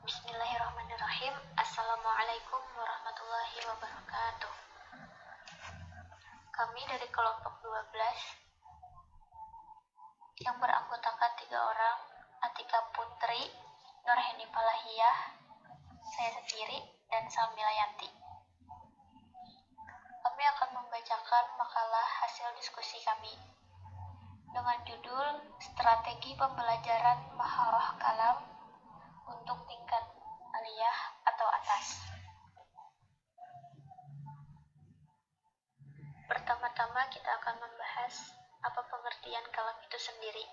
Bismillahirrahmanirrahim. Assalamualaikum warahmatullahi wabarakatuh. Kami dari kelompok 12 yang beranggotakan 3 orang, Atika Putri, Nurheni Falahiyah, saya sendiri, dan Salmila Yanti. Kami akan membacakan makalah hasil diskusi kami dengan judul Strategi Pembelajaran Maharah Kalam untuk tingkat aliyah atau atas. Pertama-tama kita akan membahas apa pengertian kalam itu sendiri.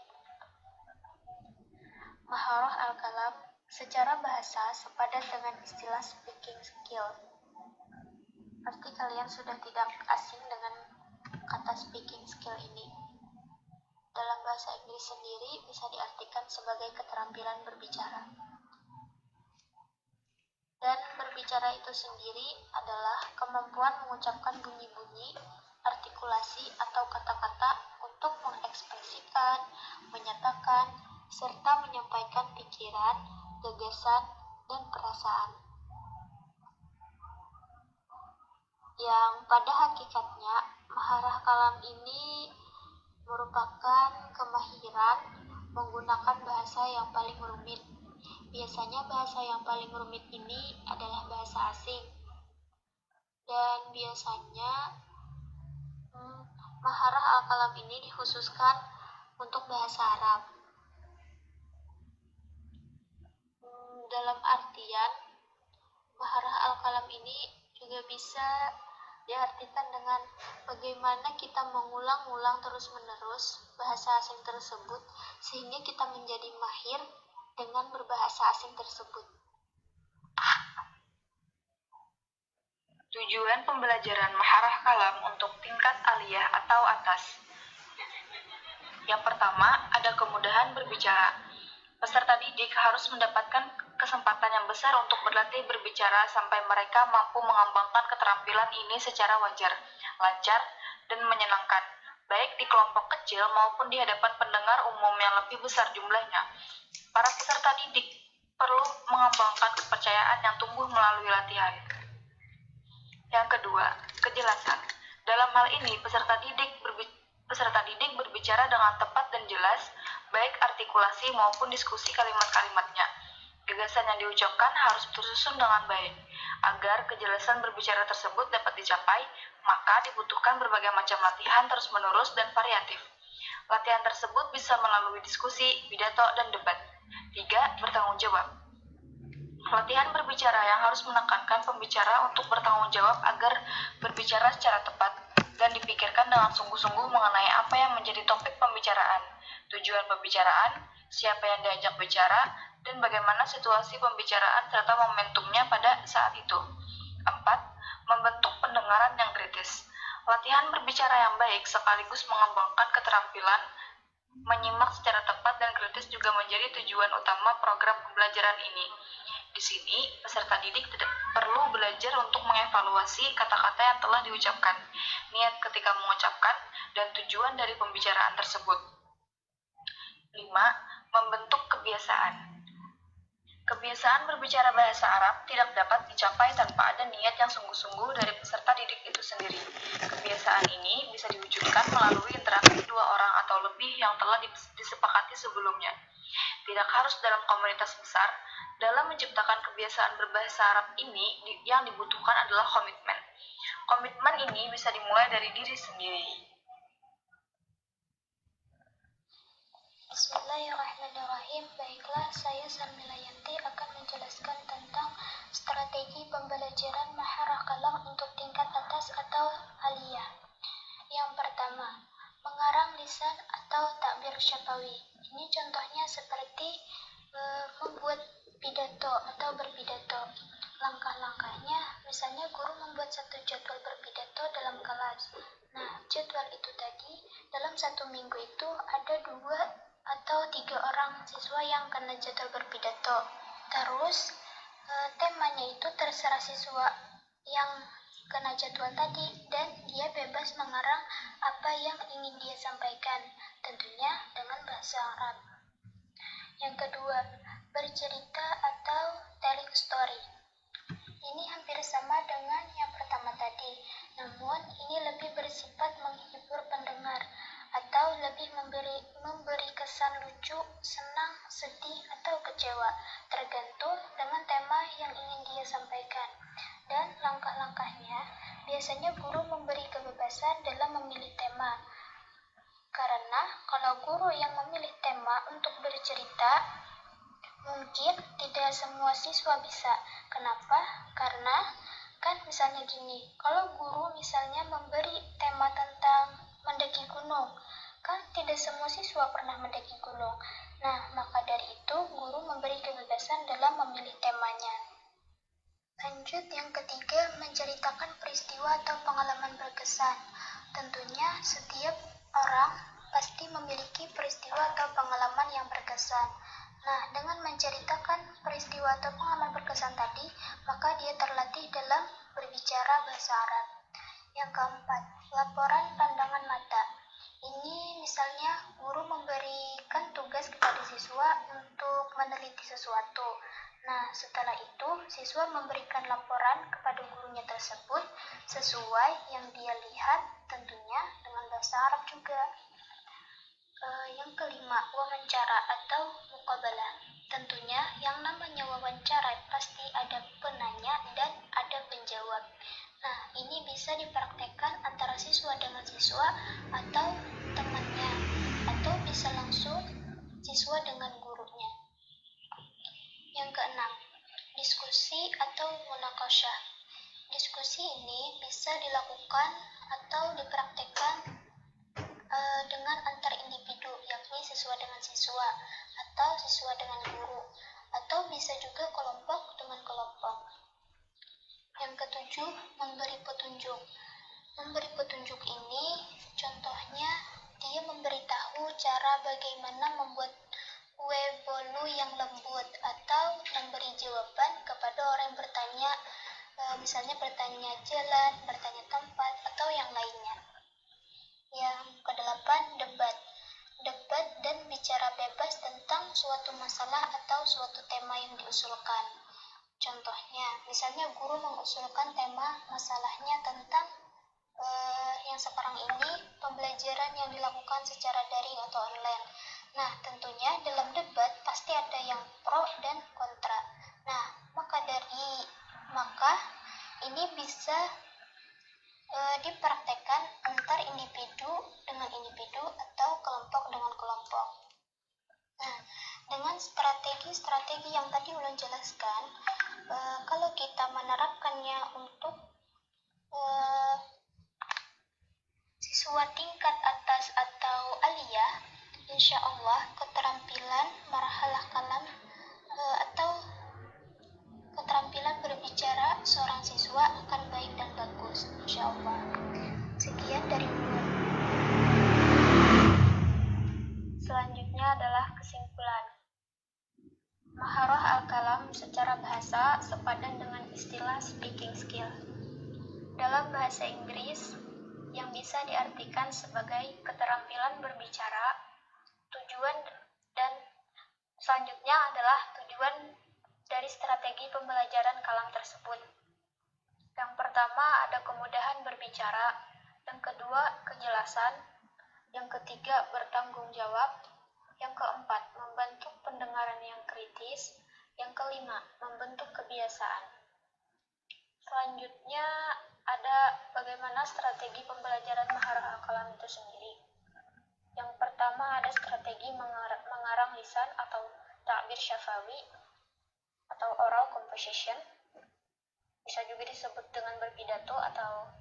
Maharah al-kalam secara bahasa sepadan dengan istilah speaking skill. Pasti kalian sudah tidak asing dengan kata speaking skill ini. Dalam bahasa Inggris sendiri bisa diartikan sebagai keterampilan berbicara. Dan berbicara itu sendiri adalah kemampuan mengucapkan bunyi-bunyi, artikulasi atau kata-kata untuk mengekspresikan, menyatakan, serta menyampaikan pikiran, gagasan, dan perasaan. Yang pada hakikatnya, maharah kalam ini merupakan kemahiran menggunakan bahasa yang paling rumit. Biasanya bahasa yang paling rumit ini adalah bahasa asing. Dan biasanya maharah al-kalam ini dikhususkan untuk bahasa Arab. Dalam artian, maharah al-kalam ini juga bisa diartikan dengan bagaimana kita mengulang-ulang terus-menerus bahasa asing tersebut sehingga kita menjadi mahir dengan berbahasa asing tersebut. Tujuan pembelajaran maharah kalam untuk tingkat aliyah atau atas. Yang pertama, ada kemudahan berbicara. Peserta didik harus mendapatkan kesempatan yang besar untuk berlatih berbicara sampai mereka mampu mengembangkan keterampilan ini secara wajar, lancar, dan menyenangkan, baik di kelompok kecil maupun di hadapan pendengar umum yang lebih besar jumlahnya. Para peserta didik perlu mengembangkan kepercayaan yang tumbuh melalui latihan. Yang kedua, kejelasan. Dalam hal ini, peserta didik berbicara dengan tepat dan jelas, baik artikulasi maupun diskusi kalimat-kalimatnya. Gagasan yang diucapkan harus tersusun dengan baik. Agar kejelasan berbicara tersebut dapat dicapai, maka dibutuhkan berbagai macam latihan terus-menerus dan variatif. Latihan tersebut bisa melalui diskusi, pidato, dan debat. 3. Bertanggung jawab. Latihan berbicara yang harus menekankan pembicara untuk bertanggung jawab agar berbicara secara tepat dan dipikirkan dengan sungguh-sungguh mengenai apa yang menjadi topik pembicaraan, tujuan pembicaraan, siapa yang diajak bicara, dan bagaimana situasi pembicaraan serta momentumnya pada saat itu. 4. Membentuk pendengaran yang kritis. Latihan berbicara yang baik sekaligus mengembangkan keterampilan menyimak secara tepat dan kritis juga menjadi tujuan utama program pembelajaran ini. Di sini, peserta didik perlu belajar untuk mengevaluasi kata-kata yang telah diucapkan, niat ketika mengucapkan, dan tujuan dari pembicaraan tersebut. 5. Membentuk kebiasaan. Kebiasaan berbicara bahasa Arab tidak dapat dicapai tanpa ada niat yang sungguh-sungguh dari peserta didik itu sendiri. Kebiasaan ini bisa diwujudkan melalui interaksi 2 orang atau lebih yang telah disepakati sebelumnya. Tidak harus dalam komunitas besar. Dalam menciptakan kebiasaan berbahasa Arab ini, yang dibutuhkan adalah komitmen. Komitmen ini bisa dimulai dari diri sendiri. Bismillahirrahmanirrahim. Baiklah, saya Salmila Yanti akan menjelaskan tentang strategi pembelajaran maharah kalam untuk tingkat atas atau aliyah. Yang pertama, mengarang lisan atau takbir syafawi. Ini contohnya seperti membuat pidato atau berpidato. Langkah-langkahnya, misalnya guru membuat satu jadwal berpidato dalam kelas. Nah, jadwal itu tadi, dalam 1 minggu itu ada 2 atau 3 orang siswa yang kena jadwal berpidato. Terus, temanya itu terserah siswa yang kena jadwal tadi dan dia bebas mengarang apa yang ingin dia sampaikan, tentunya dengan bahasa Arab. Yang kedua, bercerita atau sedih, atau kecewa, tergantung dengan tema yang ingin dia sampaikan. Dan langkah-langkahnya, biasanya guru memberi kebebasan dalam memilih tema. Karena kalau guru yang memilih tema untuk bercerita, mungkin tidak semua siswa bisa. Kenapa? Karena kan misalnya gini, kalau guru misalnya memberi tema tentang mendaki gunung, kan tidak semua siswa pernah mendaki gunung. Nah, maka dari itu guru memberi kebebasan dalam memilih temanya. Lanjut yang ketiga, menceritakan peristiwa atau pengalaman berkesan. Tentunya setiap orang pasti memiliki peristiwa atau pengalaman yang berkesan. Nah, dengan menceritakan peristiwa atau pengalaman berkesan tadi, maka dia terlatih dalam berbicara bahasa Arab. Yang keempat, laporan pandangan mata. Ini misalnya guru memberikan tugas kepada siswa untuk meneliti sesuatu. Nah, setelah itu siswa memberikan laporan kepada gurunya tersebut sesuai yang dia lihat, tentunya dengan bahasa Arab juga. Yang kelima, wawancara atau muqabalah. Tentunya yang namanya wawancara pasti ada penanya dan ada penjawab. Nah, ini bisa dipraktekkan antara siswa dengan siswa atau temannya, atau bisa langsung siswa dengan gurunya. Yang keenam, diskusi atau munakasyah. Diskusi ini bisa dilakukan atau dipraktekkan dengan antar individu, yakni siswa dengan siswa, atau siswa dengan guru, atau bisa juga kelompok dengan kelompok. Yang ketujuh, memberi petunjuk. Memberi petunjuk ini contohnya dia memberitahu cara bagaimana membuat kue bolu yang lembut, atau memberi jawaban kepada orang yang bertanya, misalnya bertanya jalan, bertanya tempat, atau yang lainnya. Yang kedelapan, debat. Debat dan bicara bebas tentang suatu masalah atau suatu tema yang diusulkan. Contohnya, misalnya guru mengusulkan tema masalahnya tentang yang sekarang ini pembelajaran yang dilakukan secara daring atau online. Nah, tentunya dalam debat pasti ada yang pro dan kontra. Nah, maka ini bisa dipraktekkan antar individu dengan individu atau kelompok dengan kelompok. Nah, dengan strategi-strategi yang tadi ulun jelaskan, kalau kita menerapkannya untuk siswa tingkat atas atau aliyah, insya Allah keterampilan marhalah kalam atau keterampilan berbicara seorang siswa akan baik dan bagus, insya Allah. Sekian dari ulun. Selanjutnya adalah kesimpulan. Maharah al-kalam secara bahasa sepadan dengan istilah speaking skill. Dalam bahasa Inggris, yang bisa diartikan sebagai keterampilan berbicara, tujuan dan selanjutnya adalah tujuan dari strategi pembelajaran kalam tersebut. Yang pertama ada kemudahan berbicara, yang kedua kejelasan, yang ketiga bertanggung jawab, yang keempat membentuk pendengaran yang kritis, yang kelima membentuk kebiasaan. Selanjutnya ada bagaimana strategi pembelajaran maharah al-kalam itu sendiri. Yang pertama ada strategi mengarang lisan atau ta'bir syafawi atau oral composition. Bisa juga disebut dengan berpidato atau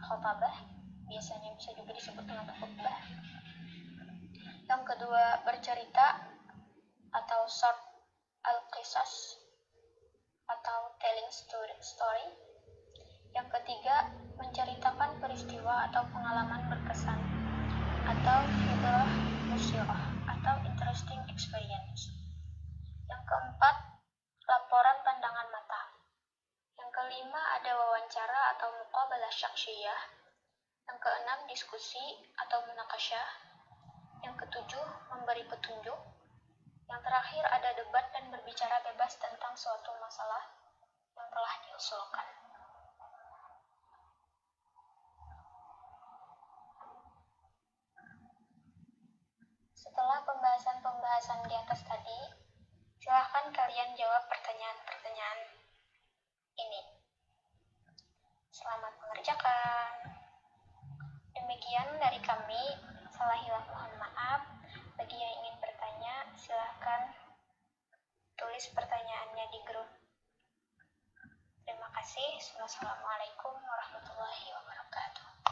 khutbah. Biasanya bisa juga disebut dengan khutbah. Yang kedua bercerita atau short al-qisas atau telling story. Yang ketiga, menceritakan peristiwa atau pengalaman berkesan atau hibrah musyirah atau interesting experience. Yang keempat, laporan pandangan mata. Yang kelima, ada wawancara atau muqabalah syakhsiyah. Yang keenam, diskusi atau munakasyah. Yang ketujuh, memberi petunjuk. Yang terakhir, ada debat dan berbicara bebas tentang suatu masalah yang telah diusulkan. Setelah pembahasan penjelasan di atas tadi. Silahkan kalian jawab pertanyaan-pertanyaan ini. Selamat mengerjakan. Demikian dari kami. Salah hilaf mohon maaf. Bagi yang ingin bertanya, silahkan tulis pertanyaannya di grup. Terima kasih. Wassalamualaikum warahmatullahi wabarakatuh.